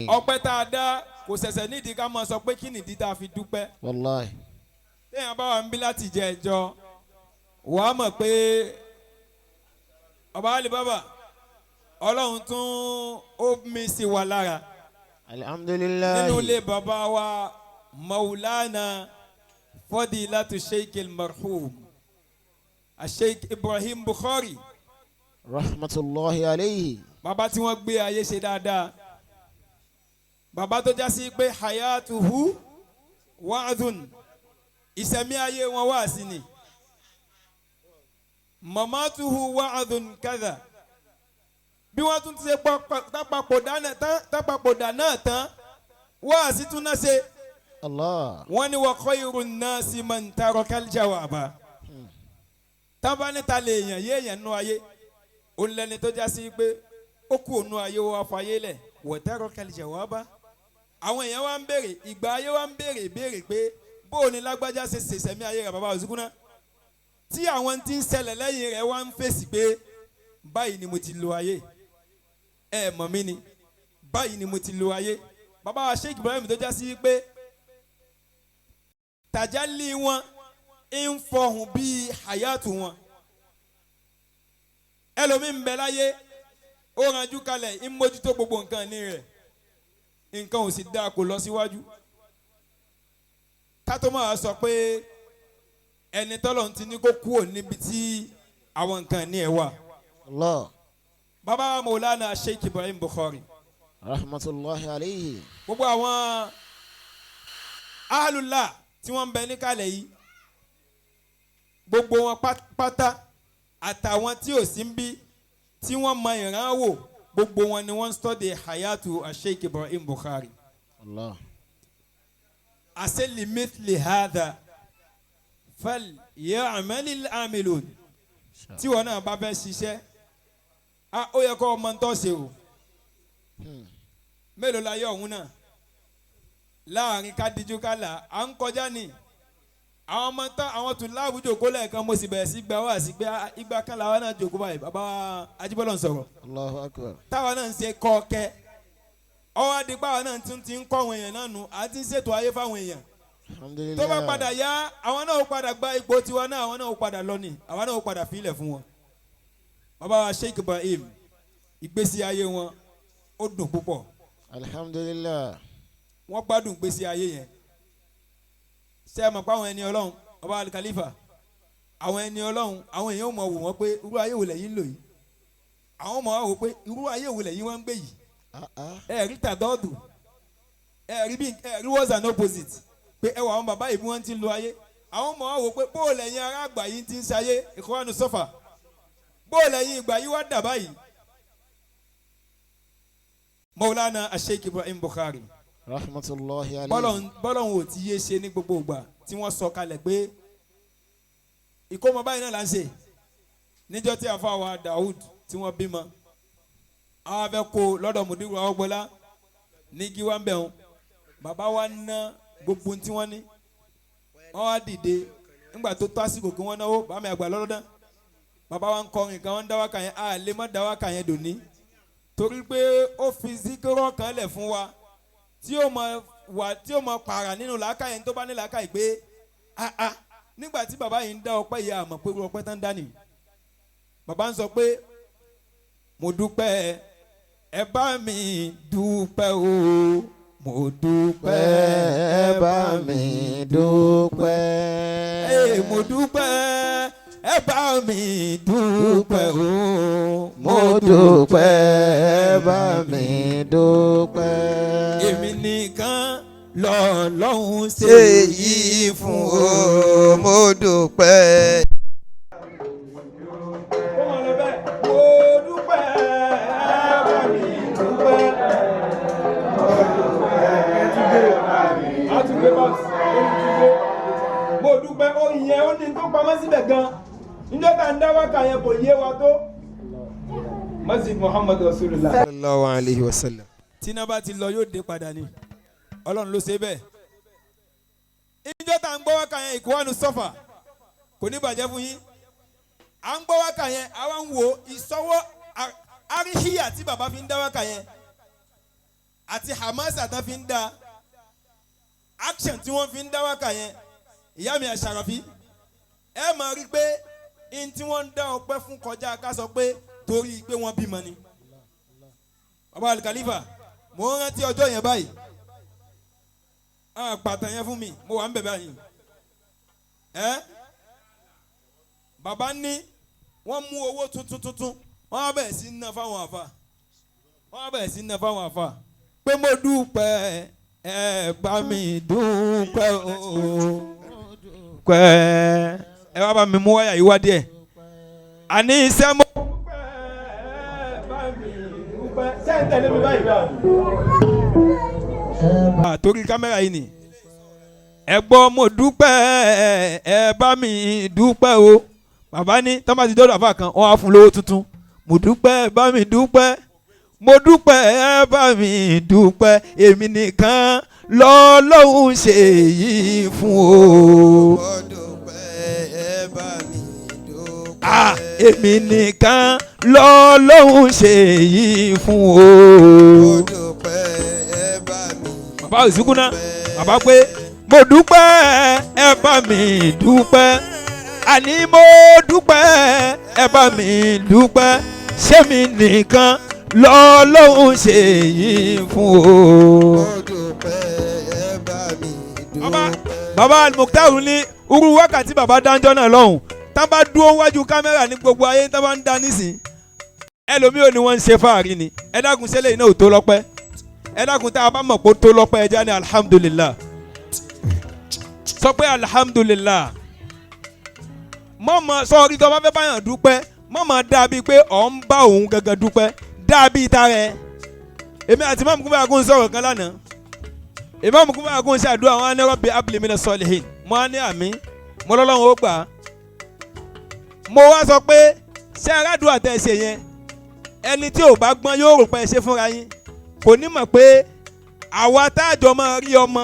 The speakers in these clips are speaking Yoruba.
ọpẹ́ tá a dá kò ṣẹ̀ṣẹ̀ nídìí ká máa sọ pé kí nìdí tá a fi dúpẹ́. Wallahi. téèyàn bá wà ń bí láti jẹ ẹjọ́ wàá mọ̀ pé ọba alibaba Ọlọ́run tún ó mi sí wa lára. Alhamdulillah. nínú ilé bàbá wa Maulana Fadilatu Sheikh al-Marhum Sheikh Ibrahim Bukhari. Rahmatullahi alayhi. bàbá tí wọ́n gbé ayé ṣe dáadáa. bàbá tó já sí pé hayatuhu wa'dhun ìṣẹ̀mí ayé wọn wá sí ni. mamatuhu wa'dhun kadha. bí wọ́n tún ti ṣe tápapòdà náà tán wá sí tún náà ṣe. Allah. wọ́n ní wa khayrun nasi man tarakal jawaba. tábà níta lè yàn yéèyàn nú ayé. òun lẹni tó já sí pé ó kú ònú ayé wa fàyè lẹ̀ wa tarakal jawaba. àwọn èèyàn wa ń béèrè ìgbà ayé wa ń béèrè pé bóò ni lágbájá ṣe ṣèṣẹ̀mí ayé rẹ̀ bàbá Òṣùkúnná. tí àwọn tí ń ṣẹlẹ̀ lẹ́yìn rẹ̀ wá ń fèsì pé báyìí ni mo ti lo ayé. ẹ mọ̀ mí ni báyìí ni mo ti lo ayé. bàbá wa Sheikh Ibrahim tó já sí pé tàjálì wọn ń fọhùn bíi hayatu wọn. ẹlòmíì ń bẹ láyé ó ranjú kalẹ̀ ń mójútó gbogbo nǹkan ní rẹ̀ nǹkan ò sì dáa kó lọ síwájú. ká tó máa sọ pé ẹni tọ́lọ̀ ti ní kó kúrò níbi tí àwọn nǹkan ní ẹ̀ wà. Allah. bàbá wa Maulana Sheikh Ibrahim Bukhari. Rahmatullahi alayhi. gbogbo àwọn ahlullah tí wọ́n ń bẹ níkàlẹ̀ yìí gbogbo wọn pátá àtàwọn tí ò sí ń bí tí wọ́n mọ ìran wò gbogbo wọn ni wọ́n ń study hayatu Sheikh Ibrahim Bukhari. Allah. aseli mithli hadha fal ya'malil amilun. tí wọn náà bá fẹ́ ṣiṣẹ́ ó yẹ kó ọmọ tó ṣe o. mélòó la yọ ọ̀hún náà láàrin kádìjú kálá à ń kọjá ni àwọn ọmọ tán àwọn tún láwùjọ kó lẹ́ẹ̀kan mo sì bẹ̀rẹ̀ sí gbà wá sí pé ìgbà kan làwọn náà jòkó báyìí bàbá Ajíbọ́lá ń sọ̀rọ̀. Allahu akbar. táwọn náà ń ṣe kọ́ọ̀kẹ́ ọwọ́ adigun àwọn náà tún ti ń kọ́ àwọn èèyàn náà nù àti ń ṣètò ayé fáwọn èèyàn. Alhamdulillah. tó bá padà yá àwọn náà ó padà gba ipò tiwa náà àwọn náà ó padà lọ ni àwọn náà ó padà fílẹ̀ fún wọn. bàbá wa Sheikh Ibrahim ìgbésí ayé wọn ó dùn púpọ̀. Alhamdulillah. wọ́n gbádùn ìgbésí ayé yẹn. ṣé ẹ mọ̀ pé àwọn ẹni Ọlọ́run ọba alikalifa àwọn ẹni Ọlọ́run àwọn èèyàn mọ̀ wò wọ́n pé irú ayé wo lẹ́yìn ń lò yìí. àwọn mọ̀ wò pé irú ayé wo lẹ́yìn wọ́n ń gbé yìí. ẹ rí tàdọ́ọ̀dù ẹ rí was an opposite pé ẹ wà àwọn bàbá yìí bí wọ́n ti ń lo ayé. àwọn mọ̀ wò pé bóòlù ẹ̀yin ará àgbà yìí ti ń ṣayé Ikhwanu Sofa bóòlù ẹ̀yin ìgbà yìí wá dà báyìí. Maulana Sheikh Ibrahim Bukhari. Rahmatullahi alayhi. bọ́lọ̀hún ò ti yé ṣe ní gbogbo ìgbà tí wọ́n sọ kalẹ̀ pé ìkómọ báyìí náà là ń ṣe níjọ́ tí àfa wa Daoud tí wọ́n bímọ àwọn abẹ́ kó lọ́dọ̀ mùdírù Awọ́gbọ́lá ní gíwá ń bẹ̀ wọn bàbá wa ná gbogbo tí wọ́n ní wọ́n wá dìde nígbà tó tó àsìkò kí wọ́n náwó bàmí àgbà lọ́dọ̀ bàbá wa ń kọrin kan wọ́n ń dá wákà yẹn a lè má dá wákà yẹn dòní torí pé ó fi síkírọ̀ kan lẹ̀ fún wa tí ó mọ pààrà nínú làákàyè tó bá ní làákàyè pé nígbà tí bàbá yìí ń dá ọpẹ́ yìí àmọ́ pé ọpẹ́ tán dá nìyí bàbá ń sọ pé mo dúpẹ́ ẹ bá mi dúpẹ́ o mo dúpẹ́ ẹ bá mi dúpẹ́. mo dúpẹ́ ẹ bá mi dúpẹ́ o mo dúpẹ́ ẹ bá mi dúpẹ́. èmi nìkan lọ́lọ́hun ṣe yìí fún o mo dúpẹ́. mo dúpẹ́ ó yẹ ó ní tó pamọ́ síbẹ̀ gan níjọ́ tá à ń dá wákà yẹn kò yé wa tó. Masjid Muhammad Rasulullah sallallahu alayhi wa sallam. tí iná bá ti lọ yóò dé padà ni Ọlọ́run ló ṣe bẹ́ẹ̀. níjọ́ tá à ń gbọ́ wákà yẹn Ikhwanu Sofa kò ní bàjẹ́ fún yín. à ń gbọ́ wákà yẹn àwa ń wo ìsọwọ́ àríhíyà tí bàbá fi ń dá wákà yẹn. àti hamasa tán fi ń da action tí wọ́n fi ń dá wákà yẹn ìyá mi àṣàràfí ẹ máa rí pé in tí wọ́n ń dá ọpẹ́ fún kọjá ká sọ pé torí pé wọ́n bímọ ni. bàbá alikalifa mo ń rántí ọjọ́ yẹn báyìí pàtàn yẹn fún mi mo wà ń bẹ̀ báyìí bàbá ní wọ́n mú owó tuntun wọ́n á bẹ̀rẹ̀ sí í ná fáwọn àfa pé mo dúpẹ́ ẹ bá mi dúpẹ́ o pẹ́ ẹ wá bá mi mú wáyà yìí wá díẹ̀ àní iṣẹ́ mo dúpẹ́ ẹ bá mi dúpẹ́ ṣé ń tẹ̀lé mi báyìí náà. torí kámẹ́rà yìí ni ẹ gbọ́ mo dúpẹ́ ẹ bá mi dúpẹ́ o bàbá ní tọ́mà ti dọ́dọ̀ àfà kan wọ́n á fún lówó tuntun mo dúpẹ́ ẹ bá mi dúpẹ́ mo dúpẹ́ ẹ bá mi dúpẹ́ èmi nìkan lọ́lọ́hun ṣe yìí fún o. mo dúpẹ́ ẹ bá mi dúpẹ́. èmi nìkan lọ́lọ́hun ṣe yìí fún o. mo dúpẹ́ ẹ bá mi dúpẹ́. bàbá òsìkú náà bàbá pé mo dúpẹ́ ẹ bá mi dúpẹ́ àní mo dúpẹ́ ẹ bá mi dúpẹ́ ṣé mi nìkan lọ́lọ́hun ṣe yìí fún o. mo dúpẹ́ ẹ bá mi dúpẹ́. bàbá Al-Mukhtar ní irú wákàtí bàbá dáńjọ́ náà lọ́hùn tá bá dúró wájú kámẹ́rà ní gbogbo ayé tá bá ń dá nísìn ẹlòmíì ò ní wọ́n ń ṣe fáàrí ni ẹ dákun ṣẹlẹ̀ iná ò tó lọ́pẹ́ ẹ dákun tá a bá mọ̀ pé ó tó lọ́pẹ́ ẹ já ní alhamdulillah sọ pé alhamdulillah mọ̀mọ́ sọ́ọ́rí tó bá fẹ́ báyàn dúpẹ́ mọ̀mọ́ dàbí pé ọ̀ ń bá òun gangan dúpẹ́ dàbí ìta rẹ̀ èmi àti Imam Kúnbẹ́ Agún sọ̀rọ̀ kan lánàá Imam Kúnbẹ́ Agún ṣàdúrà wọn ní Rabbi habli mina salihin mo á ní àmì mo lọ́lọ́run ó gbà á mo wá sọ pé ṣé aládùúgbò àtẹ̀ṣe yẹn ẹni tí ò bá gbọ́n yóò rò pé ẹ ṣe fúnra yín kò ní mọ̀ pé àwa táàjọ máa rí ọmọ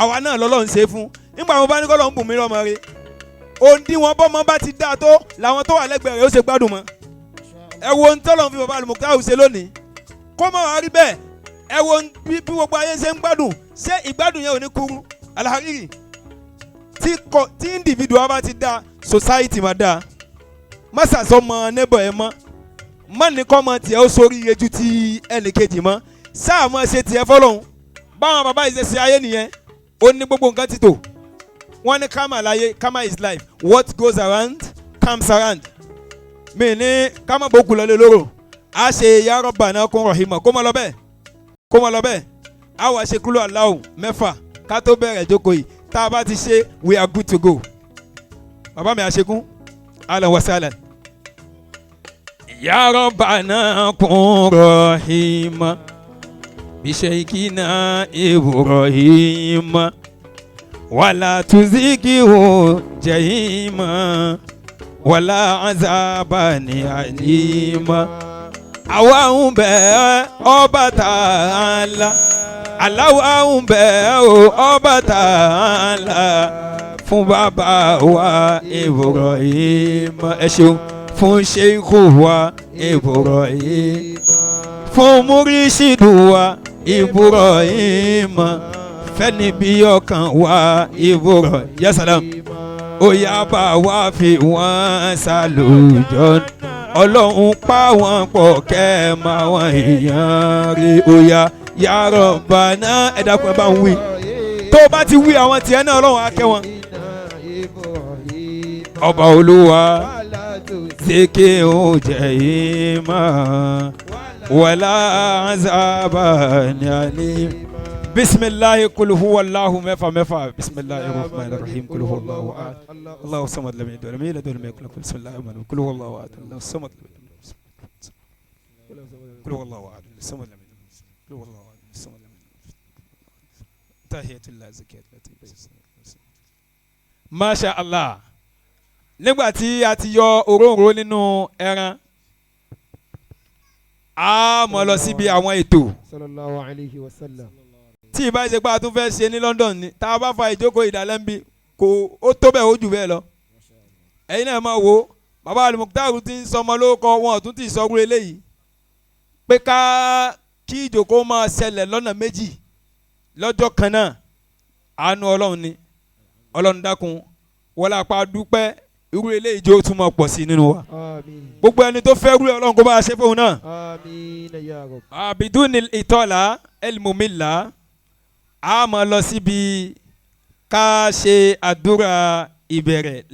àwa náà lọ́lọ́run ṣe fún nígbà mo bá ní kọ́lọ́run bùn mí lọ́mọ rẹ̀ òǹdí wọn bọ́mọ bá ti dáa tó làwọn tó wà lẹ́gbẹ̀ẹ́ rẹ̀ ó ṣe gbádùn mọ́ ẹ wo ohun tọ́lọ́run fi bàbá Al-Mukhtar ṣe lónìí kó má wá rí bẹ́ẹ̀ ẹ wo bí gbogbo ayé ṣe ń gbádùn ṣé ìgbádùn yẹn ò ní kúrú alahari tí individual bá ti dáa society máa dáa má ṣàṣọmọ neighbor ẹ mọ́ má ní kọ́ mọ tiẹ̀ ó sórí iye ju ti ẹnì kejì mọ́ sáà mọ́ ṣe tiẹ̀ fọlọ́hún báwọn bàbá yìí ṣe ṣe ayé nìyẹn ó ní gbogbo nǹkan ti tò wọ́n ní karma láyé karma is life what goes around comes around mi ní karma bó kú lọlé lóró a ṣe ya Rabbana kun rahima kó mọ lọ bẹ́ẹ̀ a wá ṣe kúlò Allahu mẹ́fà ká tó bẹ̀rẹ̀ jókòó yìí tá a bá ti ṣe we are good to go bàbá mi àṣekún alan wa sahlan. Ya Rabbana kun rahima bishaykhina Ibrahima wala tuzikihu jahima wala azabani alima àwa ń bẹ̀ ọba Ta'ala aláwa ń bẹ̀ ọba Ta'ala fún bàbá wa Ibrahim ẹ ṣeun fún sheikhu wa Ibrahim fún murishidu wa Ibrahim fẹ́ni bí ọkàn wa Ibrahim yasalam ó yá bá wa fi wọ́n ṣàlùjọ ọlọ́run pa wọ́n pọ̀ kẹ́ máa wọ́n èèyàn rí ó yá ya Rabbana ẹ dákun ẹ bá ń wí tó o bá ti wí àwọn tiẹ̀ náà ọlọ́run á kẹ́ wọn. ọba olúwa zèké ó jẹ́ ìmọ̀ wàlá àzàbà ní alẹ́. bisimilahi kulu huwa allahu mẹ́fà mẹ́fà bisimilahi rahman rahim kulu huwa allahu ahad allahu samad lam yalid walam yulad walam yakun lahu bisimilahi rahman kulu huwa allahu ahad allahu samad kulu huwa allahu ahad samad lam yalid kulu huwa allahu ahad samad lam yalid tahiyatullah zakiyatullah. masha allah nígbà tí a ti yọ òróǹro nínú ẹran a mọ̀ lọ síbi àwọn ètò. sallallahu alayhi wa sallam. tí ìbá ṣe pé a tún fẹ́ ṣe ní London ni tá a bá fa ìjókòó ìdálẹ́nbí kò ó tó bẹ́ẹ̀ ó jù bẹ́ẹ̀ lọ. ẹ̀yin náà máa wo bàbá Al-Mukhtar ti ń sọmọ lórúkọ wọn ò tún ti sọrú eléyìí pé kí ìjókòó máa ṣẹlẹ̀ lọ́nà méjì lọ́jọ́ kan náà àánú ọlọ́run ni ọlọ́run dákun wọlé apá dúpẹ́ irú eléyìí jó tún máa pọ̀ sí nínú wa. Àmín. gbogbo ẹni tó fẹ́ rú ẹ ọlọ́run kó bá a ṣe fóun náà. Àmín ya Rabb. abidun ìtọ́lá elmumila a máa lọ síbi ká ṣe àdúrà ìbẹ̀rẹ̀.